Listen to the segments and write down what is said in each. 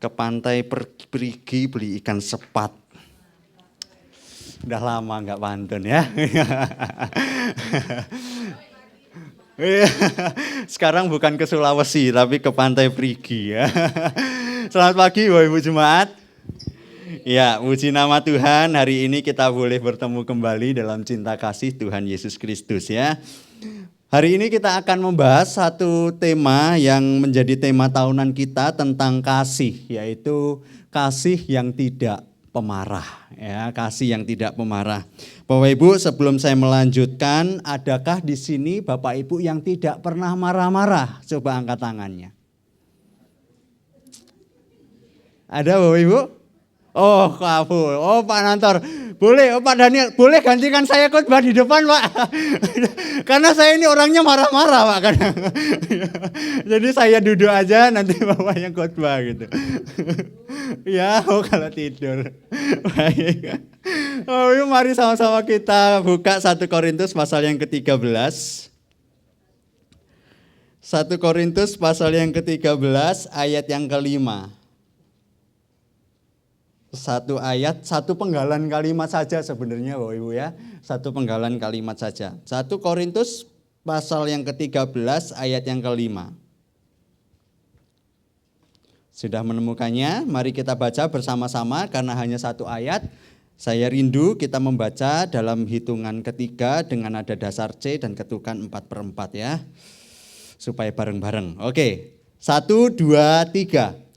ke pantai pergi beli ikan sepat. Udah lama nggak pantun ya. Sekarang bukan ke Sulawesi tapi ke pantai Perigi ya. Selamat pagi Bapak Ibu Jemaat. Ya, puji nama Tuhan, hari ini kita boleh bertemu kembali dalam cinta kasih Tuhan Yesus Kristus ya. Hari ini kita akan membahas satu tema yang menjadi tema tahunan kita tentang kasih, yaitu kasih yang tidak pemarah. Ya, kasih yang tidak pemarah. Bapak Ibu, sebelum saya melanjutkan, adakah di sini Bapak Ibu yang tidak pernah marah-marah? Coba angkat tangannya. Ada Bapak Ibu? Oh, kabur. Oh, Pak Nantor. Boleh, oh Pak Daniel, boleh gantikan saya khotbah di depan, Pak. Karena saya ini orangnya marah-marah, Pak. Jadi saya duduk aja, nanti Bapak yang khotbah gitu. Ya, oh kalau tidur. Baik. Oh, yuk mari sama-sama kita buka 1 Korintus pasal yang ke-13. 1 Korintus pasal yang ke-13 ayat yang ke-5. Satu ayat, satu penggalan kalimat saja sebenarnya Bapak Ibu ya. Satu penggalan kalimat saja. 1 Korintus pasal yang ke-13 ayat yang ke-5. Sudah menemukannya? Mari kita baca bersama-sama karena hanya satu ayat. Saya rindu kita membaca dalam hitungan ketiga dengan nada dasar C dan ketukan 4/4 ya. Supaya bareng-bareng. Oke, 1, 2, 3.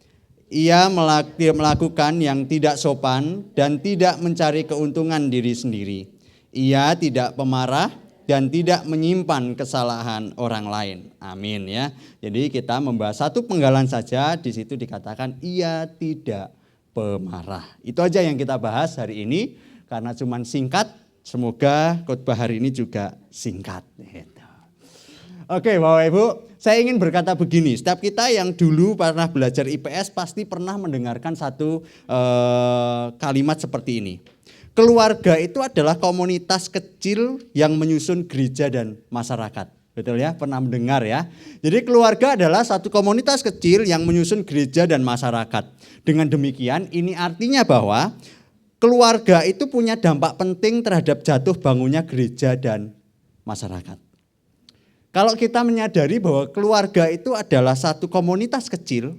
Ia melakukan yang tidak sopan dan tidak mencari keuntungan diri sendiri. Ia tidak pemarah dan tidak menyimpan kesalahan orang lain. Amin ya. Jadi kita membahas satu penggalan saja, di situ dikatakan ia tidak pemarah. Itu aja yang kita bahas hari ini karena cuman singkat. Semoga khotbah hari ini juga singkat. Oke Bapak Ibu, saya ingin berkata begini, setiap kita yang dulu pernah belajar IPS pasti pernah mendengarkan satu kalimat seperti ini. Keluarga itu adalah komunitas kecil yang menyusun gereja dan masyarakat. Betul ya, pernah mendengar ya. Jadi keluarga adalah satu komunitas kecil yang menyusun gereja dan masyarakat. Dengan demikian ini artinya bahwa keluarga itu punya dampak penting terhadap jatuh bangunnya gereja dan masyarakat. Kalau kita menyadari bahwa keluarga itu adalah satu komunitas kecil,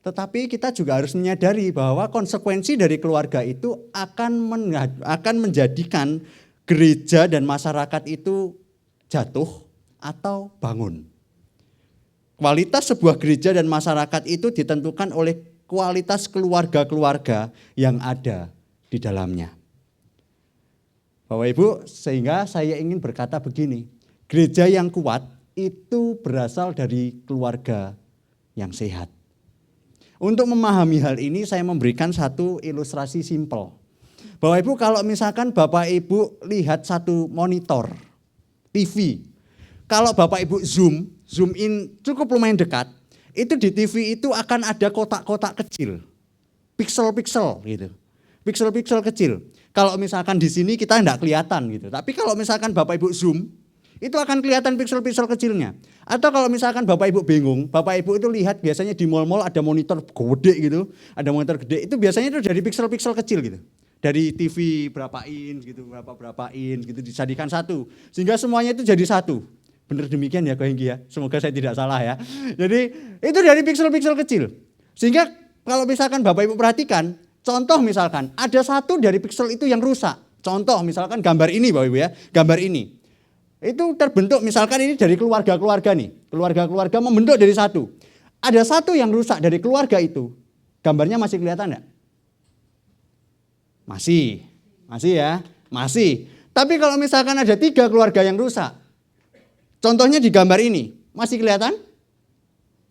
tetapi kita juga harus menyadari bahwa konsekuensi dari keluarga itu akan menjadikan gereja dan masyarakat itu jatuh atau bangun. Kualitas sebuah gereja dan masyarakat itu ditentukan oleh kualitas keluarga-keluarga yang ada di dalamnya. Bapak Ibu, sehingga saya ingin berkata begini. Gereja yang kuat itu berasal dari keluarga yang sehat. Untuk memahami hal ini saya memberikan satu ilustrasi simpel. Bapak Ibu kalau misalkan Bapak Ibu lihat satu monitor TV. Kalau Bapak Ibu zoom in cukup lumayan dekat. Itu di TV itu akan ada kotak-kotak kecil. Pixel-pixel gitu. Pixel-pixel kecil. Kalau misalkan di sini kita enggak kelihatan gitu. Tapi kalau misalkan Bapak Ibu zoom itu akan kelihatan pixel-pixel kecilnya. Atau kalau misalkan Bapak Ibu bingung, Bapak Ibu itu lihat biasanya di mal-mal ada monitor gede gitu, ada monitor gede, itu biasanya itu dari pixel-pixel kecil gitu. Dari TV berapa inch gitu, berapa inch gitu dijadikan satu. Sehingga semuanya itu jadi satu. Benar demikian ya Ko Hengki ya, semoga saya tidak salah ya. Jadi itu dari pixel-pixel kecil. Sehingga kalau misalkan Bapak Ibu perhatikan, contoh misalkan ada satu dari pixel itu yang rusak. Contoh misalkan gambar ini Bapak Ibu ya, gambar ini. Itu terbentuk misalkan ini dari keluarga-keluarga nih. Keluarga-keluarga membentuk dari satu. Ada satu yang rusak dari keluarga itu. Gambarnya masih kelihatan enggak? Masih ya, masih. Tapi kalau misalkan ada 3 keluarga yang rusak. Contohnya di gambar ini, masih kelihatan?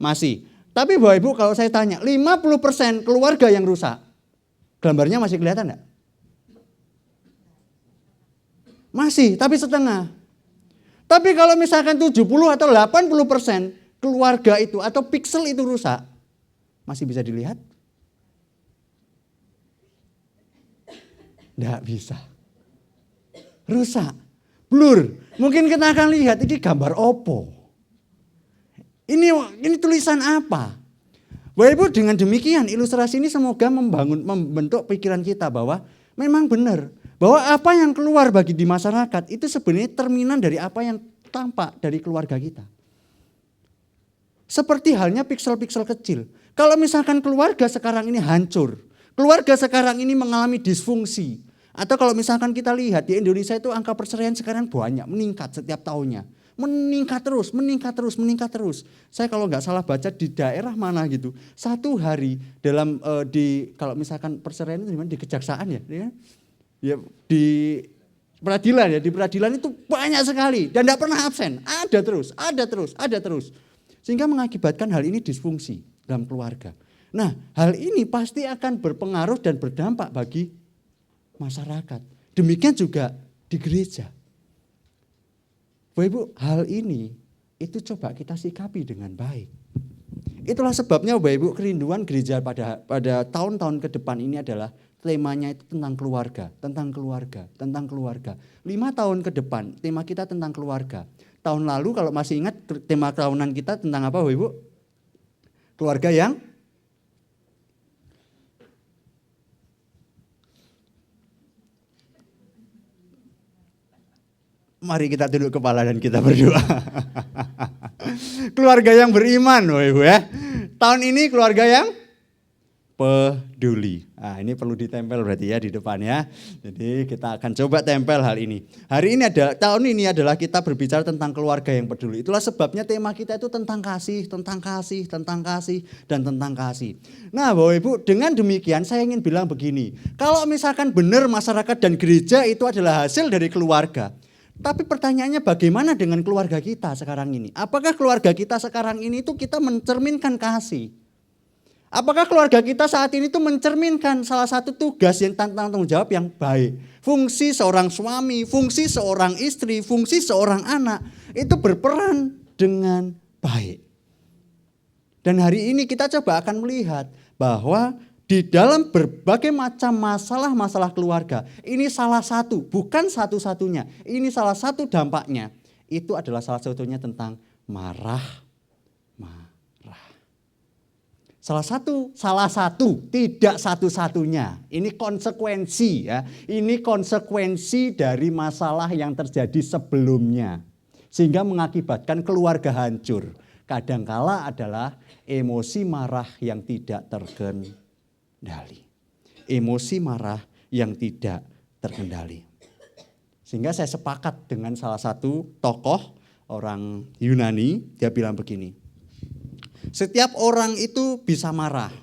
Masih. Tapi Bapak Ibu kalau saya tanya, 50% keluarga yang rusak. Gambarnya masih kelihatan enggak? Masih, tapi setengah. Tapi kalau misalkan 70 atau 80% keluarga itu atau pixel itu rusak, masih bisa dilihat? Tidak bisa. Rusak, blur. Mungkin kita akan lihat ini gambar opo. Ini tulisan apa? Bapak Ibu, dengan demikian ilustrasi ini semoga membentuk pikiran kita bahwa memang benar bahwa apa yang keluar bagi di masyarakat itu sebenarnya cerminan dari apa yang tampak dari keluarga kita. Seperti halnya piksel-piksel kecil. Kalau misalkan keluarga sekarang ini hancur, keluarga sekarang ini mengalami disfungsi, atau kalau misalkan kita lihat di Indonesia itu angka perceraian sekarang banyak, meningkat setiap tahunnya. Meningkat terus, meningkat terus, meningkat terus. Saya kalau nggak salah baca di daerah mana gitu, satu hari dalam kalau misalkan perceraian itu di kejaksaan ya di peradilan ya, di peradilan itu banyak sekali dan tidak pernah absen, ada terus, ada terus, ada terus. Sehingga mengakibatkan hal ini disfungsi dalam keluarga. Nah, hal ini pasti akan berpengaruh dan berdampak bagi masyarakat. Demikian juga di gereja. Bapak Ibu, hal ini itu coba kita sikapi dengan baik. Itulah sebabnya Bapak Ibu, kerinduan gereja pada tahun-tahun ke depan ini adalah temanya itu tentang keluarga, tentang keluarga, tentang keluarga. 5 tahun ke depan tema kita tentang keluarga. Tahun lalu kalau masih ingat tema tahunan kita tentang apa Bapak Ibu? Keluarga yang mari kita tunduk kepala dan kita berdoa. Keluarga yang beriman, Bapak Ibu ya. Tahun ini keluarga yang peduli. Nah, ini perlu ditempel berarti ya di depan ya. Jadi kita akan coba tempel hal ini. Tahun ini adalah kita berbicara tentang keluarga yang peduli. Itulah sebabnya tema kita itu tentang kasih, tentang kasih, tentang kasih, dan tentang kasih. Nah, Bapak Ibu, dengan demikian saya ingin bilang begini. Kalau misalkan benar masyarakat dan gereja itu adalah hasil dari keluarga. Tapi pertanyaannya bagaimana dengan keluarga kita sekarang ini? Apakah keluarga kita sekarang ini itu kita mencerminkan kasih? Apakah keluarga kita saat ini itu mencerminkan salah satu tugas yang tanggung jawab yang baik? Fungsi seorang suami, fungsi seorang istri, fungsi seorang anak itu berperan dengan baik. Dan hari ini kita coba akan melihat bahwa di dalam berbagai macam masalah-masalah keluarga, ini salah satu, bukan satu-satunya, ini salah satu dampaknya, itu adalah salah satunya tentang marah. Salah satu, tidak satu-satunya. Ini konsekuensi ya, ini konsekuensi dari masalah yang terjadi sebelumnya. Sehingga mengakibatkan keluarga hancur. Kadangkala adalah emosi marah yang tidak terkendali. Emosi marah yang tidak terkendali. Sehingga saya sepakat dengan salah satu tokoh orang Yunani, dia bilang begini. Setiap orang itu bisa marah.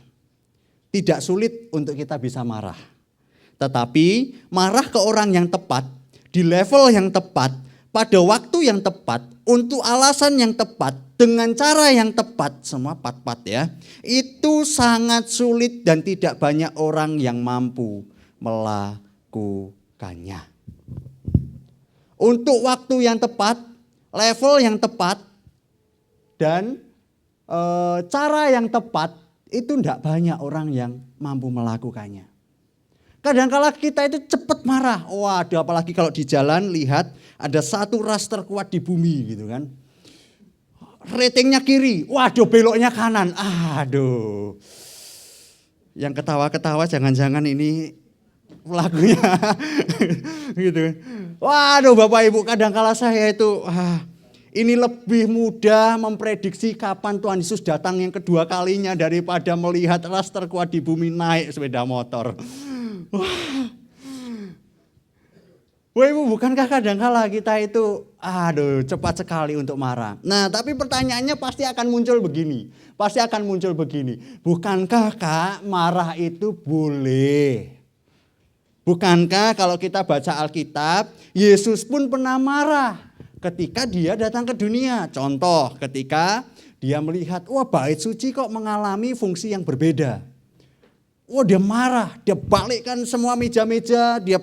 Tidak sulit untuk kita bisa marah. Tetapi marah ke orang yang tepat, di level yang tepat, pada waktu yang tepat, untuk alasan yang tepat, dengan cara yang tepat, semua pat-pat ya. Itu sangat sulit dan tidak banyak orang yang mampu melakukannya. Untuk waktu yang tepat, level yang tepat, dan cara yang tepat itu tidak banyak orang yang mampu melakukannya. Kadang-kala kita itu cepat marah. Waduh, apalagi kalau di jalan lihat ada satu ras terkuat di bumi gitu kan. Ratingnya kiri, waduh beloknya kanan. Aduh. Yang ketawa-ketawa jangan-jangan ini pelakunya. Gitu. Waduh Bapak Ibu, kadang-kala saya itu ini lebih mudah memprediksi kapan Tuhan Yesus datang yang kedua kalinya daripada melihat ras terkuat di bumi naik sepeda motor. Wah Ibu, bukankah kadang-kala kita itu cepat sekali untuk marah. Nah tapi pertanyaannya pasti akan muncul begini. Bukankah Kak marah itu boleh? Bukankah kalau kita baca Alkitab, Yesus pun pernah marah ketika dia datang ke dunia. Contoh ketika dia melihat, bait suci kok mengalami fungsi yang berbeda. Dia marah, dia balikkan semua meja-meja, dia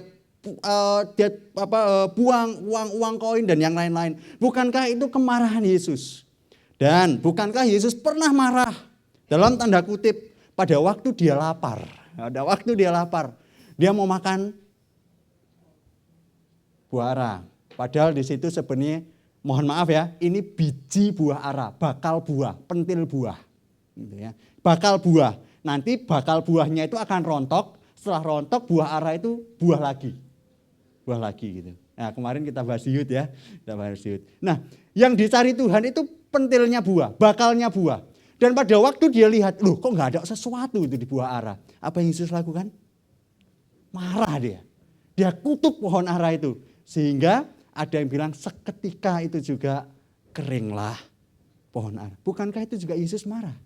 buang uang koin dan yang lain-lain. Bukankah itu kemarahan Yesus? Dan bukankah Yesus pernah marah dalam tanda kutip pada waktu dia lapar? Dia mau makan buah ara. Padahal di situ sebenarnya, mohon maaf ya, ini biji buah ara, bakal buah, pentil buah. Gitu ya. bakal buah. Nanti bakal buahnya itu akan rontok, setelah rontok buah ara itu buah lagi gitu. Nah kemarin kita bahas siut ya, Nah yang dicari Tuhan itu pentilnya buah, bakalnya buah. Dan pada waktu dia lihat, loh kok nggak ada sesuatu itu di buah ara. Apa yang Yesus lakukan? Marah dia. Dia kutuk pohon ara itu. Sehingga ada yang bilang seketika itu juga keringlah pohon ara. Bukankah itu juga Yesus marah?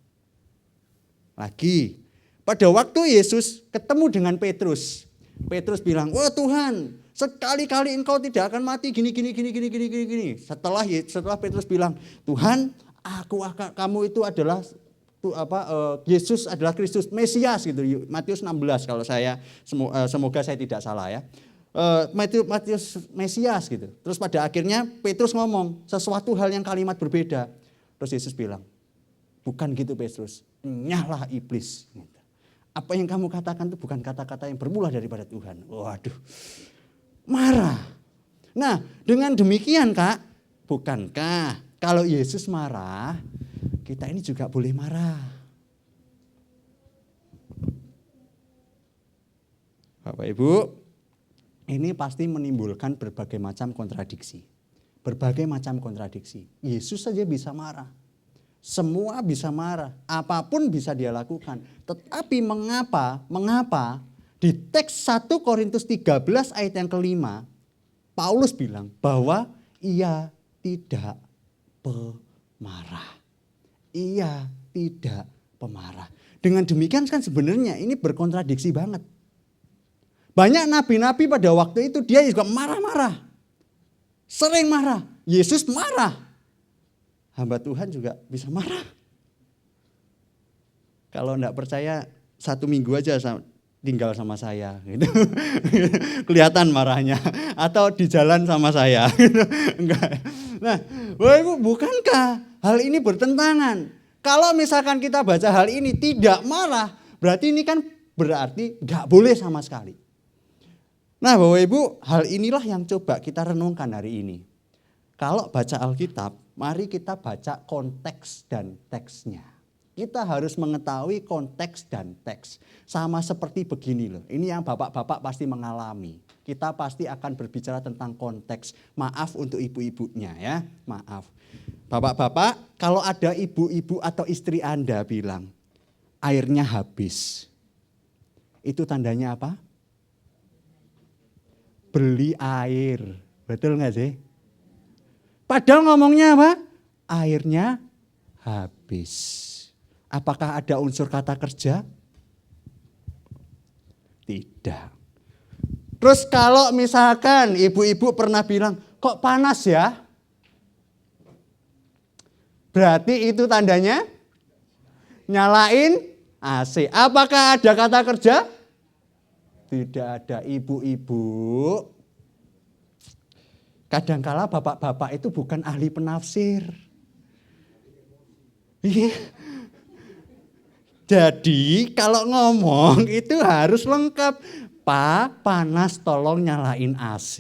Lagi, pada waktu Yesus ketemu dengan Petrus. Petrus bilang, wah Tuhan, sekali-kali engkau tidak akan mati gini. Setelah Petrus bilang, Tuhan, kamu itu adalah Yesus adalah Kristus Mesias gitu. Matius 16 kalau saya semoga saya tidak salah ya. Matius Mesias gitu. Terus pada akhirnya Petrus ngomong sesuatu hal yang kalimat berbeda. Terus Yesus bilang, bukan gitu Petrus, nyahlah iblis. Apa yang kamu katakan itu bukan kata-kata yang bermula daripada Tuhan. Waduh, marah. Nah dengan demikian Kak, bukankah kalau Yesus marah, kita ini juga boleh marah. Bapak Ibu, ini pasti menimbulkan berbagai macam kontradiksi. Yesus saja bisa marah. Semua bisa marah, apapun bisa dia lakukan. Tetapi mengapa di teks 1 Korintus 13 ayat yang kelima, Paulus bilang bahwa ia tidak pemarah. Ia tidak pemarah. Dengan demikian kan sebenarnya ini berkontradiksi banget. Banyak nabi-nabi pada waktu itu dia juga marah-marah. Sering marah. Yesus marah. Hamba Tuhan juga bisa marah. Kalau enggak percaya 1 minggu aja tinggal sama saya gitu. Kelihatan marahnya. Atau di jalan sama saya gitu. Enggak. Nah, Bapak Ibu, bukankah hal ini bertentangan? Kalau misalkan kita baca hal ini tidak marah, berarti ini kan berarti enggak boleh sama sekali. Nah Bapak Ibu, hal inilah yang coba kita renungkan hari ini. Kalau baca Alkitab, mari kita baca konteks dan teksnya. Kita harus mengetahui konteks dan teks. Sama seperti begini loh. Ini yang bapak-bapak pasti mengalami. Kita pasti akan berbicara tentang konteks. Maaf untuk ibu-ibunya ya. Maaf. Bapak-bapak, kalau ada ibu-ibu atau istri Anda bilang, airnya habis. Itu tandanya apa? Beli air. Betul nggak sih? Padahal ngomongnya apa? Airnya habis. Apakah ada unsur kata kerja? Tidak. Terus kalau misalkan ibu-ibu pernah bilang, kok panas ya? Berarti itu tandanya nyalain AC. Apakah ada kata kerja? Tidak ada. Ibu-ibu, kadangkala bapak-bapak itu bukan ahli penafsir. Jadi kalau ngomong itu harus lengkap. Pak, panas tolong nyalain AC.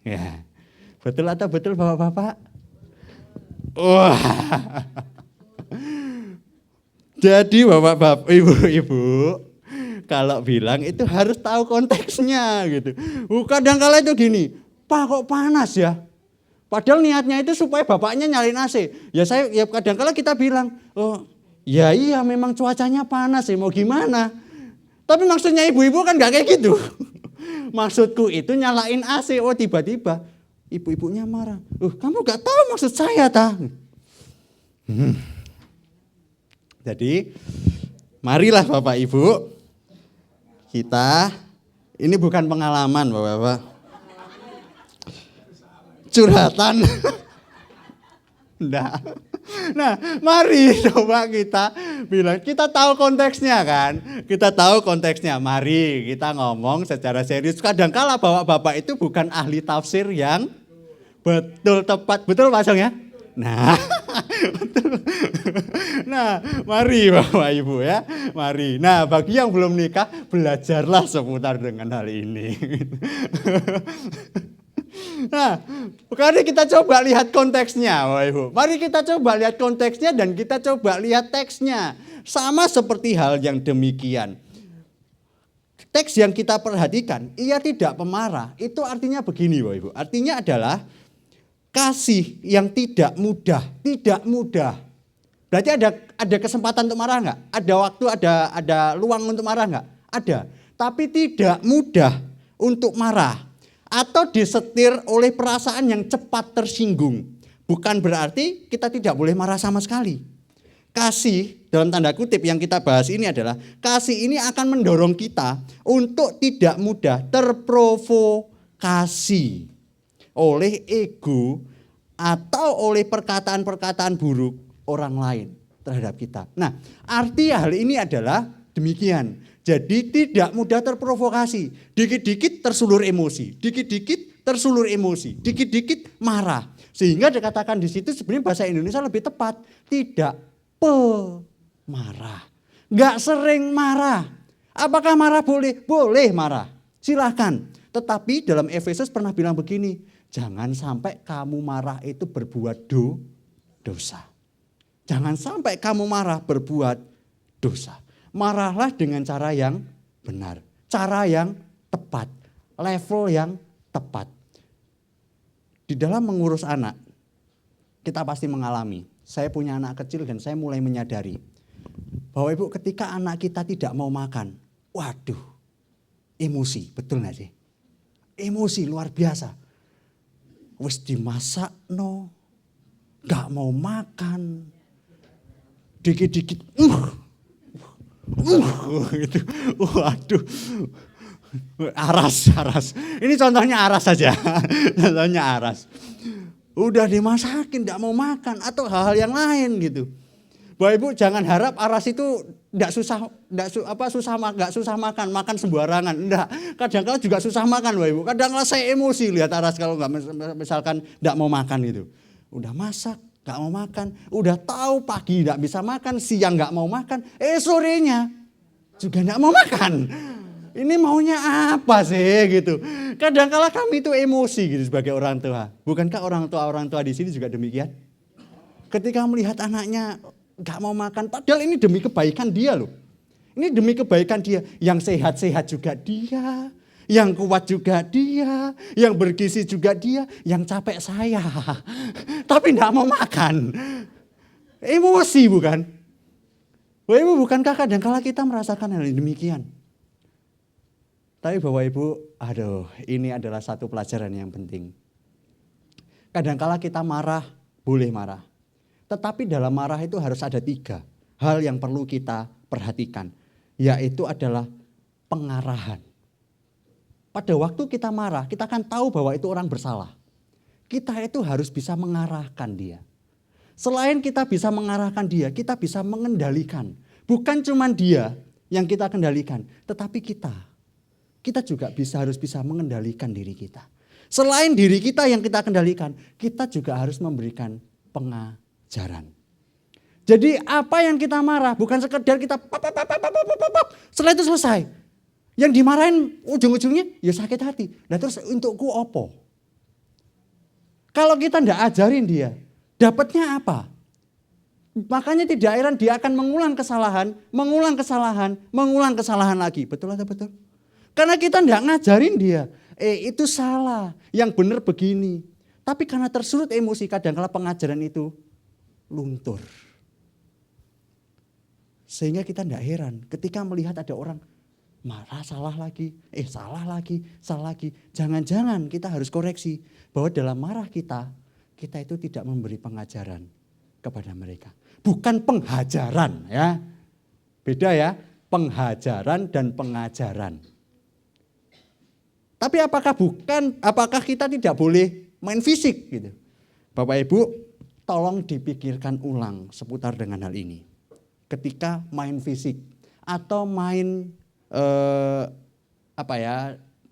Ya. Betul atau betul bapak-bapak? Wah. Jadi bapak-bapak, ibu-ibu, kalau bilang itu harus tahu konteksnya gitu. Kadang-kala itu gini, Pak kok panas ya? Padahal niatnya itu supaya bapaknya nyalain AC. Ya kadang-kala kita bilang, oh ya iya memang cuacanya panas ya mau gimana. Tapi maksudnya ibu-ibu kan gak kayak gitu. Maksudku itu nyalain AC. Oh tiba-tiba ibu-ibunya marah. Kamu gak tahu maksud saya ta? Jadi marilah Bapak Ibu. Kita, ini bukan pengalaman Bapak-Bapak. Curhatan. Enggak. Nah, mari coba kita bilang, kita tahu konteksnya kan? Kita tahu konteksnya. Mari kita ngomong secara serius. Kadang-kala bapak-bapak itu bukan ahli tafsir yang betul tepat. Betul Pak Song ya? Nah, betul. Nah, mari Bapak Ibu ya. Mari. Nah, bagi yang belum nikah, belajarlah seputar dengan hal ini. Nah, mari kita coba lihat konteksnya, Bapak Ibu. Mari kita coba lihat konteksnya dan kita coba lihat teksnya. Sama seperti hal yang demikian. Teks yang kita perhatikan, ia tidak pemarah. Itu artinya begini, Bapak Ibu. Artinya adalah kasih yang tidak mudah, tidak mudah. Berarti ada kesempatan untuk marah enggak? Ada waktu, ada luang untuk marah enggak? Ada. Tapi tidak mudah untuk marah. Atau disetir oleh perasaan yang cepat tersinggung. Bukan berarti kita tidak boleh marah sama sekali. Kasih dalam tanda kutip yang kita bahas ini adalah kasih ini akan mendorong kita untuk tidak mudah terprovokasi oleh ego atau oleh perkataan-perkataan buruk orang lain terhadap kita. Nah, arti hal ini adalah demikian. Jadi tidak mudah terprovokasi. Dikit-dikit tersulur emosi, dikit-dikit tersulur emosi, dikit-dikit marah. Sehingga dikatakan di situ sebenarnya bahasa Indonesia lebih tepat, tidak pemarah. Enggak sering marah. Apakah marah boleh? Boleh marah. Silahkan. Tetapi dalam Efesus pernah bilang begini, jangan sampai kamu marah itu berbuat dosa. Jangan sampai kamu marah berbuat dosa. Marahlah dengan cara yang benar, cara yang tepat, level yang tepat. Di dalam mengurus anak, kita pasti mengalami. Saya punya anak kecil dan saya mulai menyadari bahwa Ibu ketika anak kita tidak mau makan, waduh, emosi, betul gak sih? Emosi luar biasa. Wis dimasak no, gak mau makan, dikit-dikit, gitu. Waduh, aras. Ini contohnya aras saja, contohnya aras. Udah dimasakin, tidak mau makan atau hal-hal yang lain gitu. Bapak Ibu jangan harap aras itu tidak susah makan sembarangan. Enggak, kadang-kadang juga susah makan Bapak Ibu. Kadang-kadang saya emosi lihat aras kalau nggak misalkan tidak mau makan gitu. Udah masak, nggak mau makan. Udah tahu pagi tidak bisa makan, siang nggak mau makan, sorenya juga nggak mau makan. Ini maunya apa sih gitu. Kadang-kala kami itu emosi gitu sebagai orang tua. Bukankah orang tua di sini juga demikian? Ketika melihat anaknya gak mau makan, padahal ini demi kebaikan dia loh. Ini demi kebaikan dia. Yang sehat-sehat juga dia, yang kuat juga dia, yang bergizi juga dia, yang capek saya. Tapi gak mau makan. Emosi bukan? Bukankah kadang-kala kita merasakan hal yang demikian? Tapi Bapak Ibu, ini adalah satu pelajaran yang penting. Kadangkala kita marah, boleh marah. Tetapi dalam marah itu harus ada 3 hal yang perlu kita perhatikan. Yaitu adalah pengarahan. Pada waktu kita marah, kita akan tahu bahwa itu orang bersalah. Kita itu harus bisa mengarahkan dia. Selain kita bisa mengarahkan dia, kita bisa mengendalikan. Bukan cuma dia yang kita kendalikan, tetapi kita. Kita juga harus bisa mengendalikan diri kita. Selain diri kita yang kita kendalikan, kita juga harus memberikan pengajaran. Jadi apa yang kita marah bukan sekedar kita setelah itu selesai. Yang dimarahin ujung-ujungnya ya sakit hati. Nah terus untukku opo? Kalau kita tidak ajarin dia, dapatnya apa? Makanya tidak heran dia akan mengulang kesalahan lagi. Betul atau betul? Karena kita tidak ngajarin dia, itu salah, yang benar begini. Tapi karena tersulut emosi kadang-kala pengajaran itu luntur. Sehingga kita tidak heran ketika melihat ada orang marah salah lagi. Jangan-jangan kita harus koreksi bahwa dalam marah kita itu tidak memberi pengajaran kepada mereka. Bukan penghajaran ya. Beda ya, penghajaran dan pengajaran. Tapi apakah kita tidak boleh main fisik gitu? Bapak Ibu, tolong dipikirkan ulang seputar dengan hal ini. Ketika main fisik atau main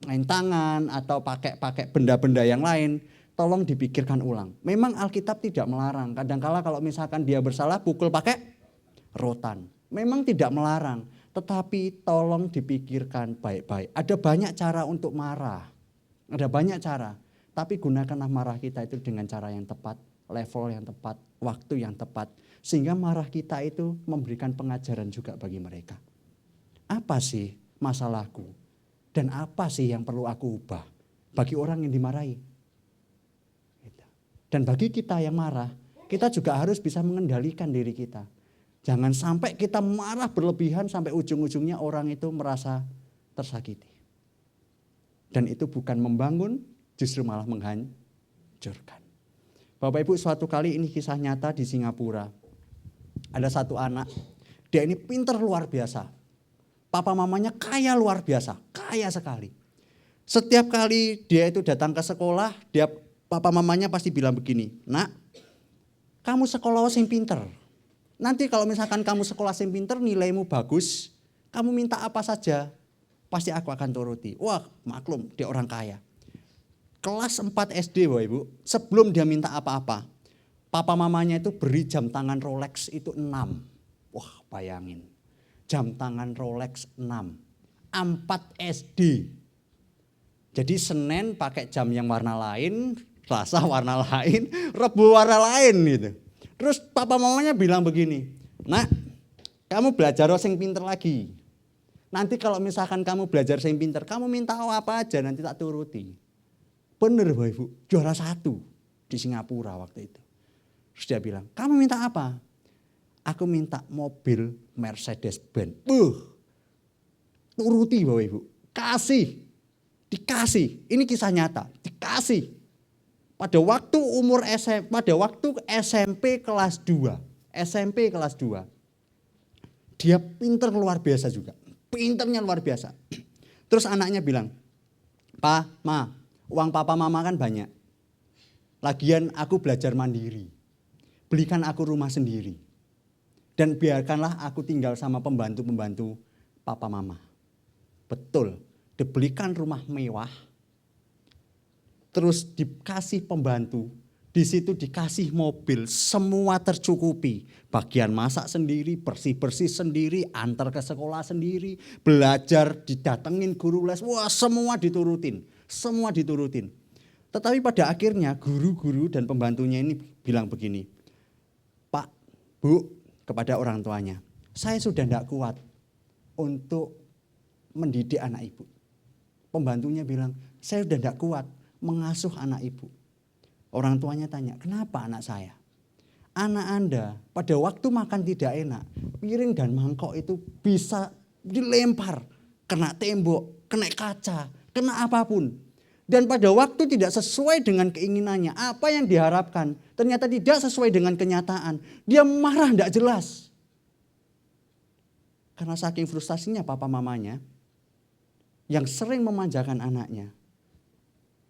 main tangan atau pakai benda-benda yang lain, tolong dipikirkan ulang. Memang Alkitab tidak melarang. Kadang-kala kalau misalkan dia bersalah pukul pakai rotan. Memang tidak melarang. Tetapi tolong dipikirkan baik-baik. Ada banyak cara untuk marah. Ada banyak cara. Tapi gunakanlah marah kita itu dengan cara yang tepat, level yang tepat, waktu yang tepat. Sehingga marah kita itu memberikan pengajaran juga bagi mereka. Apa sih masalahku? Dan apa sih yang perlu aku ubah bagi orang yang dimarahi? Dan bagi kita yang marah, kita juga harus bisa mengendalikan diri kita. Jangan sampai kita marah berlebihan sampai ujung-ujungnya orang itu merasa tersakiti. Dan itu bukan membangun, justru malah menghancurkan. Bapak Ibu, suatu kali ini kisah nyata di Singapura. Ada satu anak, dia ini pintar luar biasa. Papa mamanya kaya luar biasa, kaya sekali. Setiap kali dia itu datang ke sekolah, papa mamanya pasti bilang begini, "Nak, kamu sekolah sing pinter. Nanti kalau misalkan kamu sekolah sing pinter, nilaimu bagus, kamu minta apa saja, pasti aku akan turuti." Wah, maklum, dia orang kaya. Kelas 4 SD Bapak Ibu, sebelum dia minta apa-apa, papa mamanya itu beri jam tangan Rolex itu 6. Wah, bayangin. Jam tangan Rolex 6. 4 SD. Jadi Senin pakai jam yang warna lain, Selasa warna lain, Rebu warna lain gitu. Terus papa mamanya bilang begini, "Nak, kamu belajar sing pinter lagi. Nanti kalau misalkan kamu belajar sing pinter, kamu minta apa aja nanti tak turuti." Bener Bapak Ibu, juara 1 di Singapura waktu itu. Terus dia bilang, "Kamu minta apa?" "Aku minta mobil Mercedes-Benz." Turuti Bapak Ibu, dikasih. Ini kisah nyata, dikasih. Pada waktu SMP kelas 2. SMP kelas 2. Dia pinter luar biasa juga. Pinternya luar biasa. Terus anaknya bilang, "Pa, Ma, uang papa mama kan banyak. Lagian aku belajar mandiri. Belikan aku rumah sendiri. Dan biarkanlah aku tinggal sama pembantu-pembantu papa mama." Betul, dibelikan rumah mewah. Terus dikasih pembantu, di situ dikasih mobil, semua tercukupi. Bagian masak sendiri, bersih-bersih sendiri, antar ke sekolah sendiri, belajar, didatengin guru les, wah semua diturutin. Tetapi pada akhirnya guru-guru dan pembantunya ini bilang begini, "Pak, Bu," kepada orang tuanya, "saya sudah tidak kuat untuk mendidik anak ibu." Pembantunya bilang, "Saya sudah tidak kuat mengasuh anak ibu." Orang tuanya tanya, "Kenapa anak saya?" "Anak Anda pada waktu makan tidak enak, piring dan mangkok itu bisa dilempar, kena tembok, kena kaca, kena apapun. Dan pada waktu tidak sesuai dengan keinginannya, apa yang diharapkan, ternyata tidak sesuai dengan kenyataan. Dia marah tidak jelas." Karena saking frustasinya papa mamanya, yang sering memanjakan anaknya,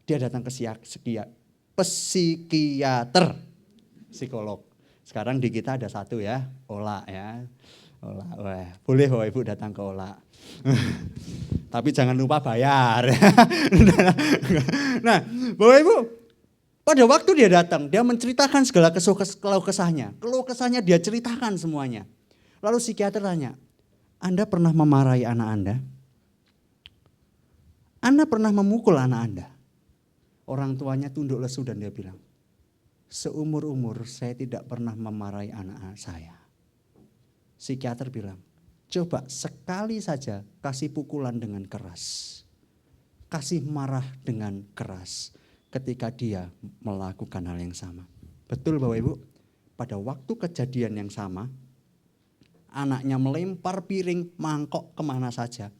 dia datang ke psikiater, psikolog. Sekarang di kita ada satu ya, Ola ya. Ola, boleh Bapak Ibu datang ke Ola. Tapi jangan lupa bayar. Nah, Bapak Ibu, pada waktu dia datang, dia menceritakan segala keluh kesahnya dia ceritakan semuanya. Lalu psikiater tanya, "Anda pernah memarahi anak Anda? Anda pernah memukul anak Anda?" Orang tuanya tunduk lesu dan dia bilang, "Seumur-umur saya tidak pernah memarahi anak saya." Psikiater bilang, "Coba sekali saja kasih pukulan dengan keras. Kasih marah dengan keras ketika dia melakukan hal yang sama." Betul Bapak Ibu, pada waktu kejadian yang sama, anaknya melempar piring, mangkok kemana saja.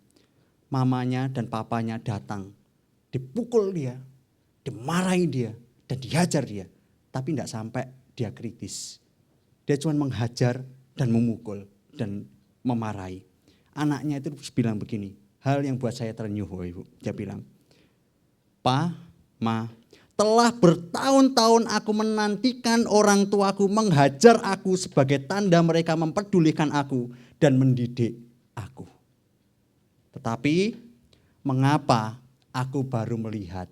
Mamanya dan papanya datang, dipukul dia, dimarahi dia, dan dihajar dia. Tapi tidak sampai dia kritis. Dia cuma menghajar dan memukul dan memarahi. Anaknya itu bilang begini, hal yang buat saya terenyuh Bapak Ibu. Dia bilang, "Pa, Ma, telah bertahun-tahun aku menantikan orang tuaku menghajar aku sebagai tanda mereka mempedulikan aku dan mendidik aku. Tetapi mengapa aku baru melihat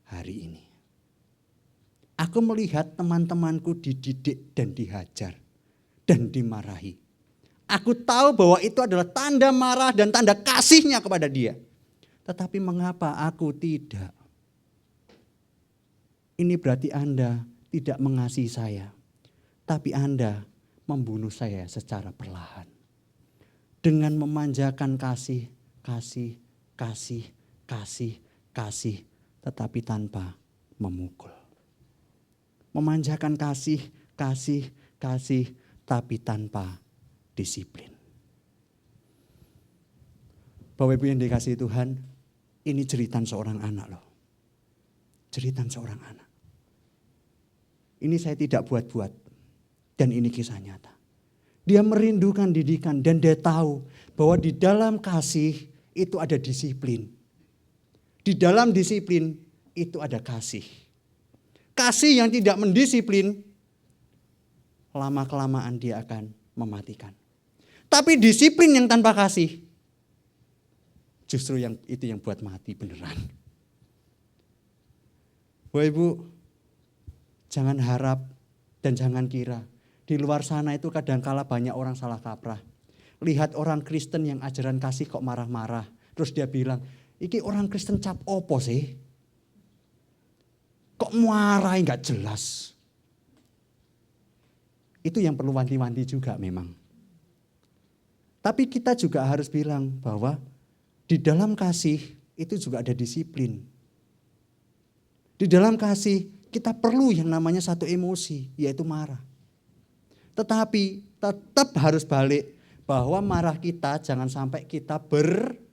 hari ini? Aku melihat teman-temanku dididik dan dihajar dan dimarahi. Aku tahu bahwa itu adalah tanda marah dan tanda kasihnya kepada dia. Tetapi mengapa aku tidak?" ini berarti Anda tidak mengasihi saya. Tapi Anda membunuh saya secara perlahan. Dengan memanjakan kasih, kasih, kasih, kasih, kasih. Tetapi tanpa memukul. Memanjakan kasih, kasih, kasih. Tapi tanpa disiplin. Bapak Ibu yang dikasihi Tuhan, ini jeritan seorang anak loh. Jeritan seorang anak. Ini saya tidak buat-buat. Dan ini kisah nyata. Dia merindukan didikan dan dia tahu bahwa di dalam kasih itu ada disiplin. Di dalam disiplin itu ada kasih. Kasih yang tidak mendisiplin, lama-kelamaan dia akan mematikan. Tapi disiplin yang tanpa kasih, justru itu yang buat mati beneran. Bapak Ibu, jangan harap dan jangan kira. Di luar sana itu kadangkala banyak orang salah kaprah. Lihat orang Kristen yang ajaran kasih kok marah-marah. Terus dia bilang, iki orang Kristen cap opo sih? Kok marah nggak jelas? Itu yang perlu wanti-wanti juga memang. Tapi kita juga harus bilang bahwa di dalam kasih itu juga ada disiplin. Di dalam kasih kita perlu yang namanya satu emosi, yaitu marah. Tetapi tetap harus balik bahwa marah kita jangan sampai kita berdosa.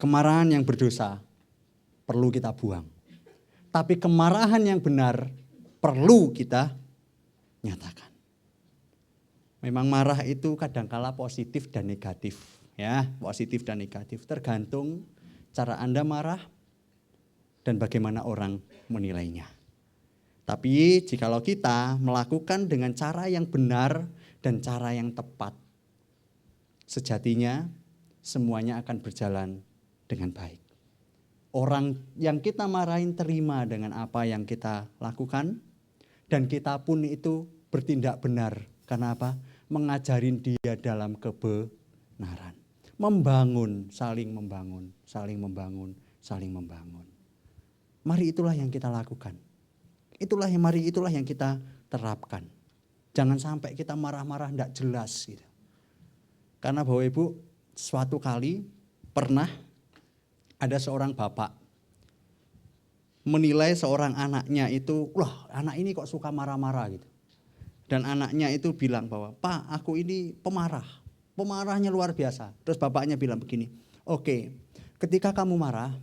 Kemarahan yang berdosa perlu kita buang. Tapi kemarahan yang benar perlu kita nyatakan. Memang marah itu kadangkala positif dan negatif, ya, positif dan negatif tergantung cara Anda marah dan bagaimana orang menilainya. Tapi jikalau kita melakukan dengan cara yang benar dan cara yang tepat, sejatinya semuanya akan berjalan dengan baik. Orang yang kita marahin terima dengan apa yang kita lakukan, dan kita pun itu bertindak benar. Karena apa? Mengajarin dia dalam kebenaran. Membangun, saling membangun, saling membangun, saling membangun. Mari itulah yang kita lakukan. Itulah yang kita terapkan. Jangan sampai kita marah-marah tidak jelas gitu. Karena Bapak Ibu, suatu kali pernah ada seorang bapak menilai seorang anaknya itu, wah anak ini kok suka marah-marah gitu. Dan anaknya itu bilang bahwa, Pak aku ini pemarah, pemarahnya luar biasa. Terus bapaknya bilang begini, oke, ketika kamu marah,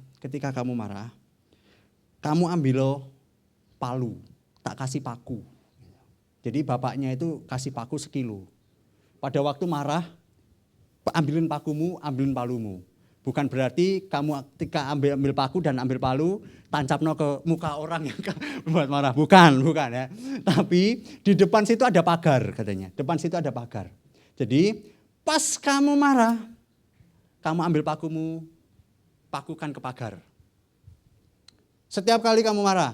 kamu ambil palu, tak kasih paku. Jadi bapaknya itu kasih paku 1 kilo. Pada waktu marah, ambilin pakumu, ambilin palumu. Bukan berarti kamu ketika ambil paku dan ambil palu, tancapno ke muka orang yang buat marah. Bukan ya. Tapi di depan situ ada pagar katanya. Depan situ ada pagar. Jadi pas kamu marah, kamu ambil pakumu, pakukan ke pagar. Setiap kali kamu marah,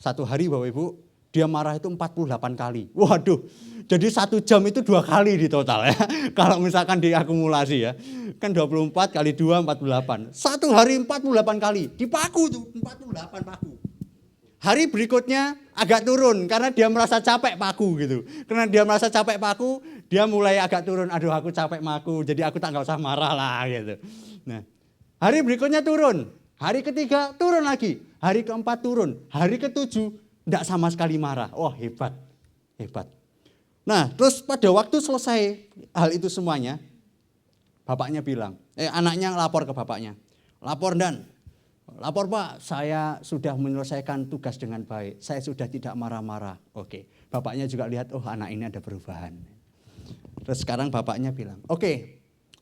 1 hari Bapak Ibu, dia marah itu 48 kali. Waduh, jadi 1 jam itu 2 kali di total ya. Kalau misalkan diakumulasi ya. Kan 24 kali 2, 48. 1 hari 48 kali. Dipaku tuh, 48 paku. Hari berikutnya agak turun karena dia merasa capek paku gitu. Karena dia merasa capek paku, dia mulai agak turun. Aduh aku capek paku, jadi aku tak nggak usah marah lah gitu. Nah, hari berikutnya turun. Hari ketiga turun lagi. Hari keempat turun. Hari ketujuh tidak sama sekali marah. Wah hebat. Nah terus pada waktu selesai hal itu semuanya, bapaknya bilang, anaknya lapor ke bapaknya. Lapor Pak, saya sudah menyelesaikan tugas dengan baik. Saya sudah tidak marah-marah. Oke, bapaknya juga lihat, oh anak ini ada perubahan. Terus sekarang bapaknya bilang, oke,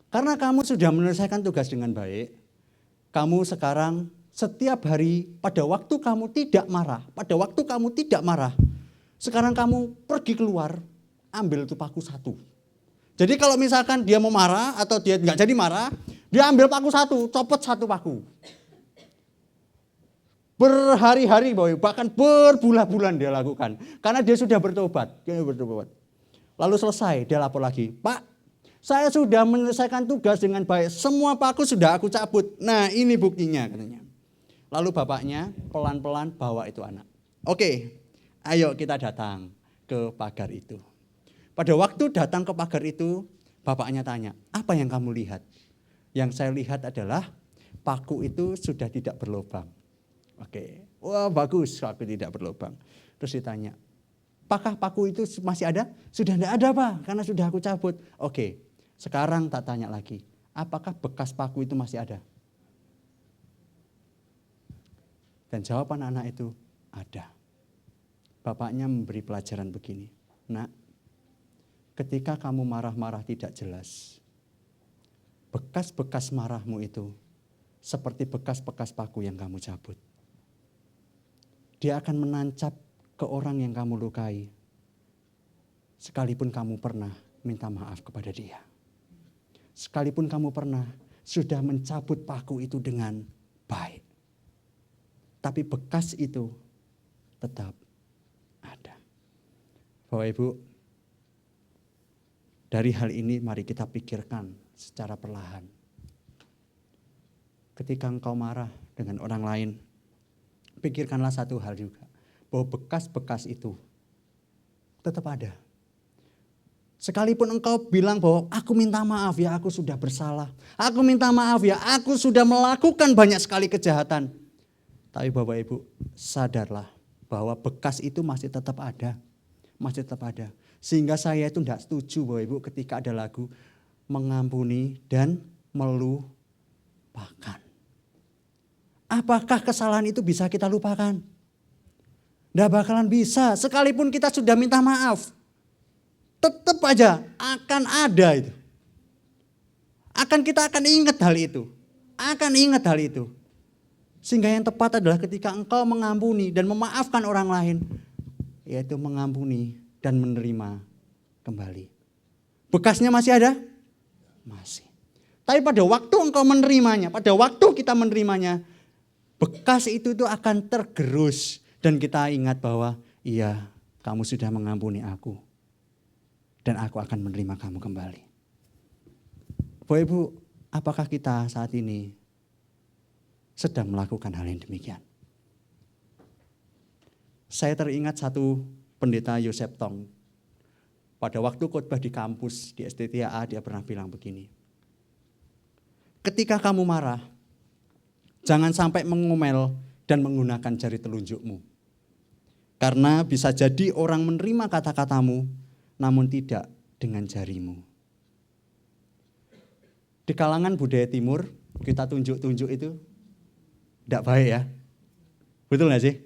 karena kamu sudah menyelesaikan tugas dengan baik, kamu sekarang setiap hari pada waktu kamu tidak marah, sekarang kamu pergi keluar, ambil itu paku 1. Jadi kalau misalkan dia mau marah atau dia nggak jadi marah, dia ambil paku 1, copot 1 paku. Berhari-hari, bahkan berbulan-bulan dia lakukan. Karena dia sudah bertobat. Lalu selesai, dia lapor lagi, Pak, Saya sudah menyelesaikan tugas dengan baik. Semua paku sudah aku cabut. Nah ini buktinya katanya. Lalu bapaknya pelan-pelan bawa itu anak. Oke, ayo kita datang ke pagar itu. Pada waktu datang ke pagar itu, bapaknya tanya, apa yang kamu lihat? Yang saya lihat adalah paku itu sudah tidak berlubang. Oke, wah bagus, paku tidak berlubang. Terus ditanya, apakah paku itu masih ada? Sudah tidak ada Pak, karena sudah aku cabut. Oke, sekarang tak tanya lagi, apakah bekas paku itu masih ada? Dan jawaban anak itu, ada. Bapaknya memberi pelajaran begini, nak, ketika kamu marah-marah tidak jelas, bekas-bekas marahmu itu seperti bekas-bekas paku yang kamu cabut. Dia akan menancap ke orang yang kamu lukai, sekalipun kamu pernah minta maaf kepada dia. Sekalipun kamu pernah sudah mencabut paku itu dengan baik. Tapi bekas itu tetap ada. Bapak Ibu, dari hal ini mari kita pikirkan secara perlahan. Ketika engkau marah dengan orang lain, pikirkanlah satu hal juga, bahwa bekas-bekas itu tetap ada. Sekalipun engkau bilang bahwa aku minta maaf ya, aku sudah bersalah. Aku minta maaf ya, aku sudah melakukan banyak sekali kejahatan. Tapi Bapak Ibu, sadarlah bahwa bekas itu masih tetap ada. Masih tetap ada. Sehingga saya itu tidak setuju Bapak Ibu ketika ada lagu mengampuni dan melupakan. Apakah kesalahan itu bisa kita lupakan? Tidak bakalan bisa. Sekalipun kita sudah minta maaf, tetap aja akan ada itu. Kita akan ingat hal itu. Akan ingat hal itu. Sehingga yang tepat adalah ketika engkau mengampuni dan memaafkan orang lain, yaitu mengampuni dan menerima kembali. Bekasnya masih ada? Masih. Tapi pada waktu engkau menerimanya, pada waktu kita menerimanya, bekas itu akan tergerus. Dan kita ingat bahwa iya, kamu sudah mengampuni aku. Dan aku akan menerima kamu kembali. Bapak Ibu, apakah kita saat ini sedang melakukan hal yang demikian? Saya teringat satu pendeta Yosef Tong. Pada waktu khotbah di kampus di STTAA dia pernah bilang begini. Ketika kamu marah, jangan sampai mengomel dan menggunakan jari telunjukmu. Karena bisa jadi orang menerima kata-katamu, namun tidak dengan jarimu. Di kalangan budaya timur, kita tunjuk-tunjuk itu tidak baik ya. Betul gak sih?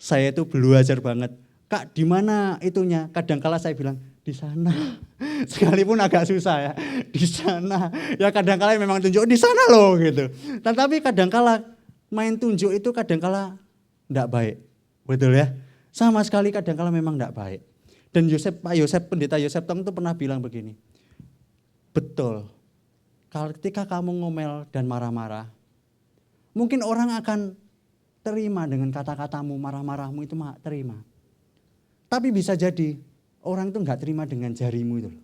Saya itu belajar banget. Kak, di mana itunya? Kadangkala saya bilang, di sana. Sekalipun agak susah ya. Di sana. Ya kadangkala memang tunjuk di sana loh gitu. Tetapi kadangkala main tunjuk itu kadangkala tidak baik. Betul ya? Sama sekali kadangkala memang tidak baik. Dan pendeta Yosef Tong itu pernah bilang begini. Betul. Ketika kamu ngomel dan marah-marah, mungkin orang akan terima dengan kata-katamu, marah-marahmu itu terima. Tapi bisa jadi orang itu enggak terima dengan jarimu itu.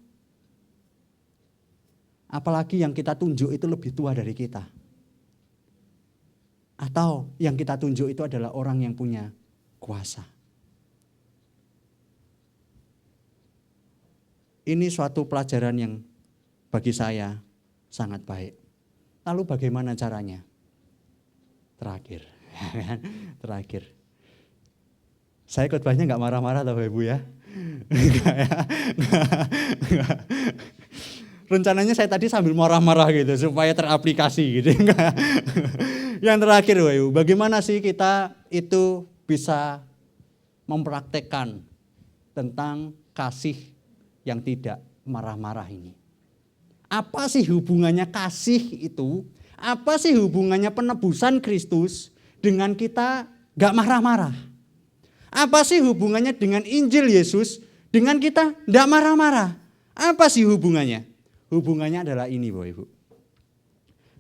Apalagi yang kita tunjuk itu lebih tua dari kita. Atau yang kita tunjuk itu adalah orang yang punya kuasa. Ini suatu pelajaran yang bagi saya sangat baik. Lalu bagaimana caranya? Terakhir. Saya khotbahnya enggak marah-marah Bapak Ibu ya. Rencananya saya tadi sambil marah-marah gitu supaya teraplikasi gitu. Yang terakhir Bapak Ibu, bagaimana sih kita itu bisa mempraktekkan tentang kasih yang tidak marah-marah ini? Apa sih hubungannya kasih itu? Apa sih hubungannya penebusan Kristus dengan kita gak marah-marah? Apa sih hubungannya dengan Injil Yesus dengan kita gak marah-marah? Apa sih hubungannya? Hubungannya adalah ini Bapak Ibu.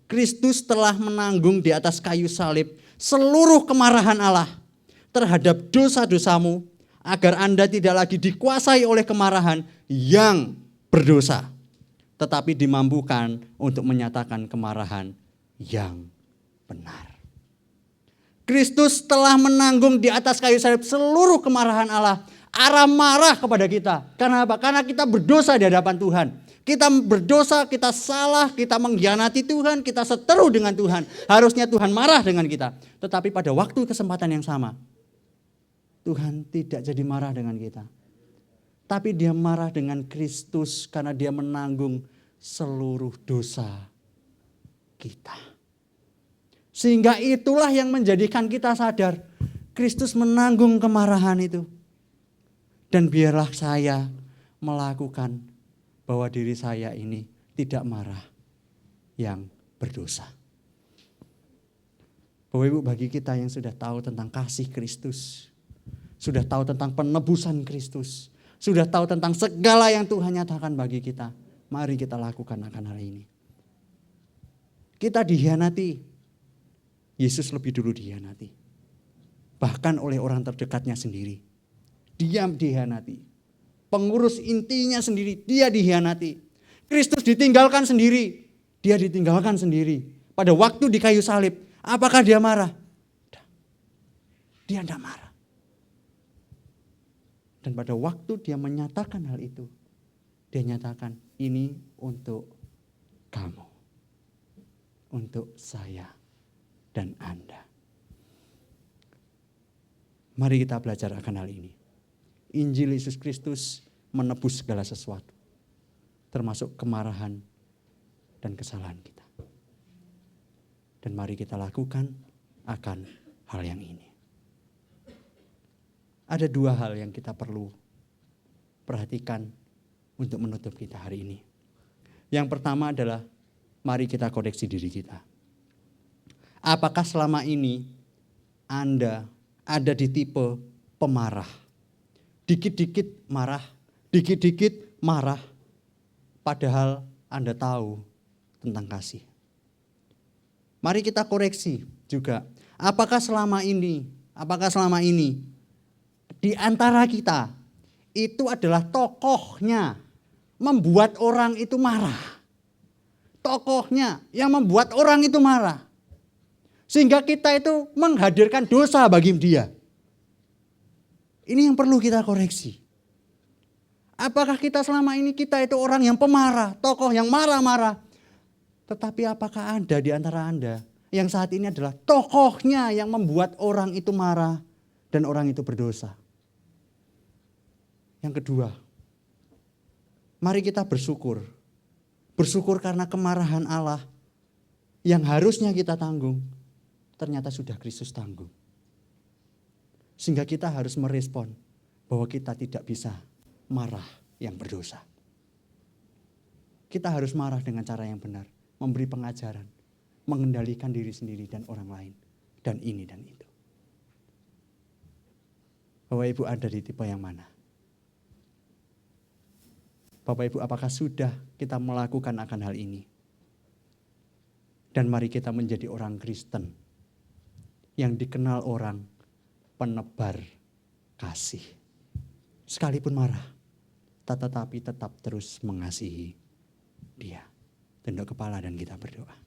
Kristus telah menanggung di atas kayu salib seluruh kemarahan Allah terhadap dosa-dosamu agar Anda tidak lagi dikuasai oleh kemarahan yang berdosa. tetapi dimampukan untuk menyatakan kemarahan yang benar. Kristus telah menanggung di atas kayu salib seluruh kemarahan Allah. Allah marah kepada kita. Karena apa? Karena kita berdosa di hadapan Tuhan. Kita berdosa, kita salah, kita mengkhianati Tuhan, kita seteru dengan Tuhan. Harusnya Tuhan marah dengan kita. Tetapi pada waktu kesempatan yang sama, Tuhan tidak jadi marah dengan kita. Tapi dia marah dengan Kristus karena dia menanggung seluruh dosa kita. Sehingga itulah yang menjadikan kita sadar Kristus menanggung kemarahan itu. Dan biarlah saya melakukan bahwa diri saya ini tidak marah yang berdosa. Bapak Ibu, bagi kita yang sudah tahu tentang kasih Kristus, sudah tahu tentang penebusan Kristus, sudah tahu tentang segala yang Tuhan nyatakan bagi kita, mari kita lakukan akan hal ini. Kita dihianati. Yesus lebih dulu dihianati. Bahkan oleh orang terdekatnya sendiri. Dia dihianati. Pengurus intinya sendiri, dia dihianati. Kristus ditinggalkan sendiri. Dia ditinggalkan sendiri. Pada waktu di kayu salib, apakah dia marah? Dia tidak marah. Dan pada waktu dia menyatakan hal itu, dia nyatakan ini untuk kamu. Untuk saya dan Anda. Mari kita belajar akan hal ini. Injil Yesus Kristus menebus segala sesuatu. Termasuk kemarahan dan kesalahan kita. Dan mari kita lakukan akan hal yang ini. Ada dua hal yang kita perlu perhatikan untuk menutup kita hari ini. Yang pertama adalah mari kita koreksi diri kita. Apakah selama ini Anda ada di tipe pemarah? Dikit-dikit marah, dikit-dikit marah. Padahal Anda tahu tentang kasih. Mari kita koreksi juga. Apakah selama ini di antara kita itu adalah tokohnya membuat orang itu marah. Tokohnya yang membuat orang itu marah. Sehingga kita itu menghadirkan dosa bagi dia. Ini yang perlu kita koreksi. Apakah kita selama ini kita itu orang yang pemarah, tokoh yang marah-marah. Tetapi apakah ada di antara Anda yang saat ini adalah tokohnya yang membuat orang itu marah dan orang itu berdosa? Yang kedua, mari kita bersyukur. Bersyukur karena kemarahan Allah yang harusnya kita tanggung. Ternyata sudah Kristus tanggung. Sehingga kita harus merespon bahwa kita tidak bisa marah yang berdosa. Kita harus marah dengan cara yang benar. Memberi pengajaran. Mengendalikan diri sendiri dan orang lain. Dan ini dan itu. Bapak Ibu ada di tipe yang mana? Bapak Ibu apakah sudah kita melakukan akan hal ini? Dan mari kita menjadi orang Kristen yang dikenal orang penebar kasih. Sekalipun marah, tetapi tetap terus mengasihi dia. Tunduk kepala dan kita berdoa.